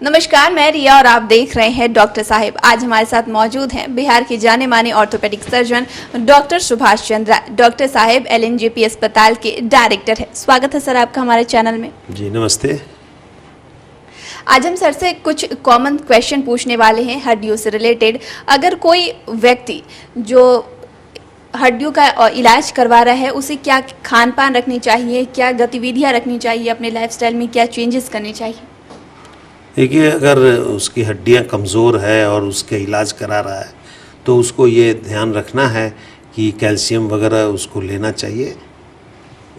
नमस्कार, मैं रिया और आप देख रहे हैं डॉक्टर साहिब। आज हमारे साथ मौजूद हैं बिहार के जाने माने orthopaedic surgeon doctor Subhash Chandra. Doctor Sahib LNJP अस्पताल के डायरेक्टर हैं। स्वागत है सर आपका हमारे चैनल में। जी नमस्ते। आज हम सर से कुछ कॉमन क्वेश्चन पूछने वाले हैं हड्डियों से रिलेटेड। अगर कोई व्यक्ति जो हड्डियों का इलाज करवा रहा है, उसे क्या खान पान रखनी चाहिए, क्या गतिविधियां रखनी चाहिए, अपने लाइफस्टाइल में क्या चेंजेस करने चाहिए? देखिए, अगर उसकी हड्डियां कमज़ोर है और उसका इलाज करा रहा है तो उसको ये ध्यान रखना है कि कैल्शियम वगैरह उसको लेना चाहिए,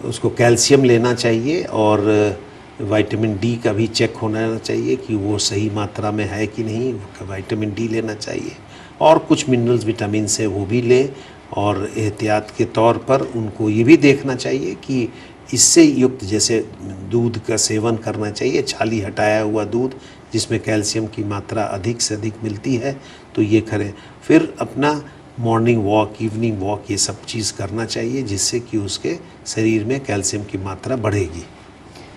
उसको कैल्शियम लेना चाहिए और विटामिन डी का भी चेक होना चाहिए कि वो सही मात्रा में है कि नहीं। विटामिन डी लेना चाहिए और कुछ मिनरल्स विटामिन से वो भी लें। और एहतियात के तौर पर उनको ये भी देखना चाहिए कि इससे युक्त जैसे दूध का सेवन करना चाहिए, छाली हटाया हुआ दूध जिसमें कैल्शियम की मात्रा अधिक से अधिक मिलती है, तो ये करें। फिर अपना मॉर्निंग वॉक, इवनिंग वॉक, ये सब चीज़ करना चाहिए जिससे कि उसके शरीर में कैल्शियम की मात्रा बढ़ेगी।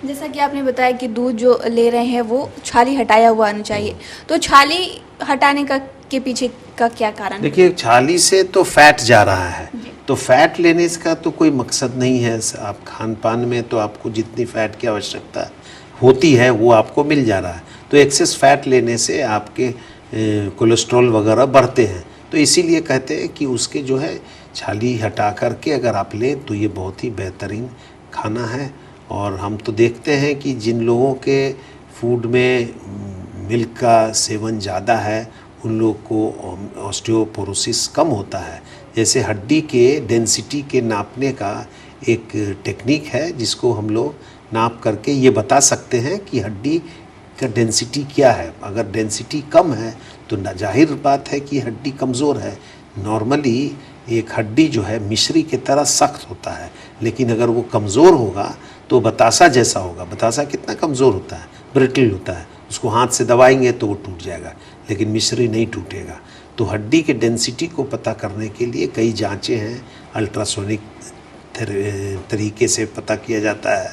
जैसा कि आपने बताया कि दूध जो ले रहे हैं वो छाली हटाया हुआ आना चाहिए, तो छाली हटाने का के पीछे का क्या कारण? देखिए, छाली से तो फैट जा रहा है, तो फैट लेने का तो कोई मकसद नहीं है। आप खान पान में तो आपको जितनी फैट की आवश्यकता होती है वो आपको मिल जा रहा है, तो एक्सेस फैट लेने से आपके कोलेस्ट्रॉल वगैरह बढ़ते हैं। तो इसीलिए कहते हैं कि उसके जो है छाली हटा करके अगर आप लें तो ये बहुत ही बेहतरीन खाना है। और हम तो देखते हैं कि जिन लोगों के फूड में मिल्क का सेवन ज़्यादा है उन लोग को ऑस्टियोपोरोसिस कम होता है। जैसे हड्डी के डेंसिटी के नापने का एक टेक्निक है जिसको हम लोग नाप करके ये बता सकते हैं कि हड्डी का डेंसिटी क्या है। अगर डेंसिटी कम है तो जाहिर बात है कि हड्डी कमज़ोर है। नॉर्मली एक हड्डी जो है मिश्री की तरह सख्त होता है, लेकिन अगर वो कमज़ोर होगा तो बतासा जैसा होगा। बतासा कितना कमज़ोर होता है, ब्रिटल होता है, उसको हाथ से दबाएंगे तो वो टूट जाएगा, लेकिन मिश्री नहीं टूटेगा। तो हड्डी के डेंसिटी को पता करने के लिए कई जांचें हैं। अल्ट्रासोनिक तरीके से पता किया जाता है,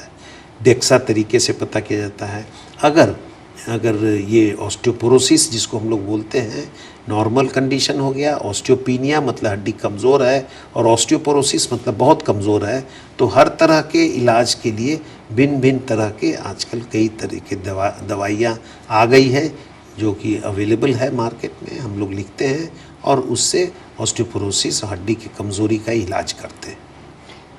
डेक्सा तरीके से पता किया जाता है। अगर ये ऑस्टियोपोरोसिस जिसको हम लोग बोलते हैं नॉर्मल कंडीशन हो गया, ऑस्टियोपीनिया मतलब हड्डी कमज़ोर है और ऑस्टियोपोरोसिस मतलब बहुत कमज़ोर है, तो हर तरह के इलाज के लिए भिन्न भिन्न तरह के आजकल कई तरह के दवाइयाँ आ गई है जो कि अवेलेबल है मार्केट में। हम लोग लिखते हैं और उससे ऑस्टियोपोरोसिस हड्डी की कमज़ोरी का इलाज करते हैं।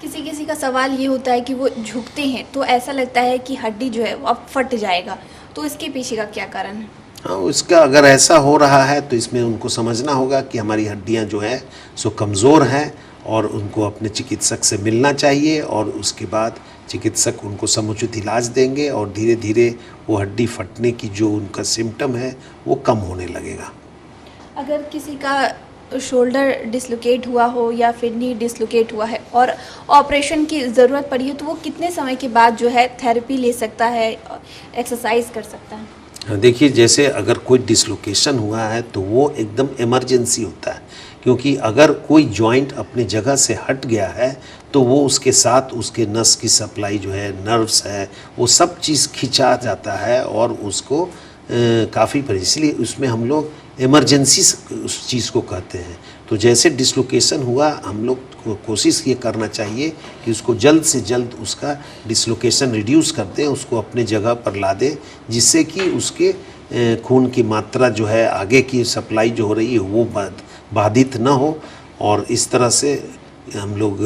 किसी किसी का सवाल ये होता है कि वो झुकते हैं तो ऐसा लगता है कि हड्डी जो है वो अब फट जाएगा, तो इसके पीछे का क्या कारण है? हाँ, उसका अगर ऐसा हो रहा है तो इसमें उनको समझना होगा कि हमारी हड्डियाँ जो है सो कमज़ोर हैं और उनको अपने चिकित्सक से मिलना चाहिए और उसके बाद चिकित्सक उनको समुचित इलाज देंगे और धीरे धीरे वो हड्डी फटने की जो उनका सिम्टम है वो कम होने लगेगा। अगर किसी का शोल्डर डिसलोकेट हुआ हो या फिर नी डिसलोकेट हुआ है और ऑपरेशन की ज़रूरत पड़ी है, तो वो कितने समय के बाद जो है थेरेपी ले सकता है, एक्सरसाइज कर सकता है? देखिए, जैसे अगर कोई डिसलोकेशन हुआ है तो वो एकदम इमरजेंसी होता है, क्योंकि अगर कोई जॉइंट अपने जगह से हट गया है तो वो उसके साथ उसके नस की सप्लाई जो है, नर्व्स है, वो सब चीज़ खिंचा जाता है और उसको काफ़ी इसलिए उसमें हम लोग इमरजेंसी उस चीज़ को कहते हैं। तो जैसे डिसलोकेशन हुआ हम लोग को कोशिश ये करना चाहिए कि उसको जल्द से जल्द उसका डिसलोकेशन रिड्यूस कर दें, उसको अपने जगह पर ला दें, जिससे कि उसके खून की मात्रा जो है, आगे की सप्लाई जो हो रही है वो बाधित ना हो। और इस तरह से हम लोग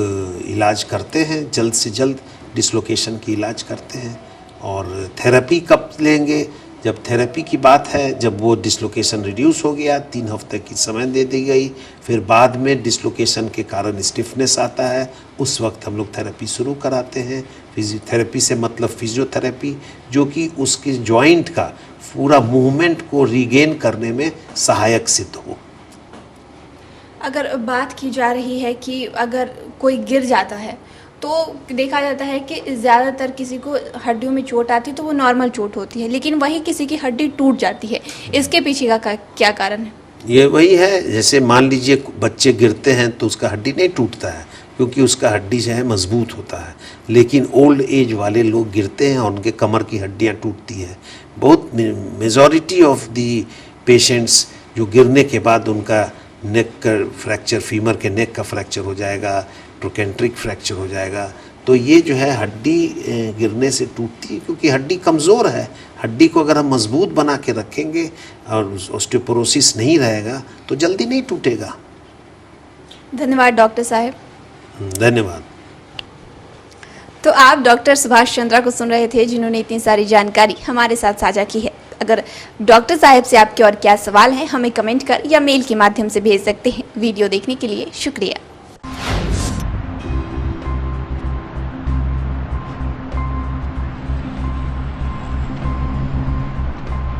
इलाज करते हैं, जल्द से जल्द डिसलोकेशन की इलाज करते हैं। और थेरेपी कब लेंगे? जब थेरेपी की बात है, जब वो डिसलोकेशन रिड्यूस हो गया, 3 हफ्ते की समय दे दी गई, फिर बाद में डिसलोकेशन के कारण स्टिफनेस आता है, उस वक्त हम लोग थेरेपी शुरू कराते हैं। फिजियोथेरेपी से मतलब फिजियोथेरेपी, जो कि उसके जॉइंट का पूरा मूवमेंट को रीगेन करने में सहायक सिद्ध हो। अगर बात की जा रही है कि अगर कोई गिर जाता है तो देखा जाता है कि ज़्यादातर किसी को हड्डियों में चोट आती है तो वो नॉर्मल चोट होती है, लेकिन वही किसी की हड्डी टूट जाती है। इसके पीछे का क्या कारण है? ये वही है, जैसे मान लीजिए बच्चे गिरते हैं तो उसका हड्डी नहीं टूटता है, क्योंकि उसका हड्डी जो है मजबूत होता है। लेकिन ओल्ड एज वाले लोग गिरते हैं और उनके कमर की हड्डियां टूटती है। बहुत मेजॉरिटी ऑफ दी पेशेंट्स जो गिरने के बाद उनका नेक का फ्रैक्चर, फीमर के नेक का फ्रैक्चर हो जाएगा, ट्रोकेंट्रिक फ्रैक्चर हो जाएगा। तो ये जो है हड्डी गिरने से टूटती है, क्योंकि हड्डी कमज़ोर है। हड्डी को अगर हम मजबूत बना के रखेंगे और ऑस्टियोपोरोसिस नहीं रहेगा तो जल्दी नहीं टूटेगा। धन्यवाद डॉक्टर साहब। धन्यवाद। तो आप डॉक्टर सुभाष चंद्रा को सुन रहे थे, जिन्होंने इतनी सारी जानकारी हमारे साथ साझा की है। अगर डॉक्टर साहब से आपके और क्या सवाल हैं, हमें कमेंट कर या मेल के माध्यम से भेज सकते हैं। वीडियो देखने के लिए शुक्रिया।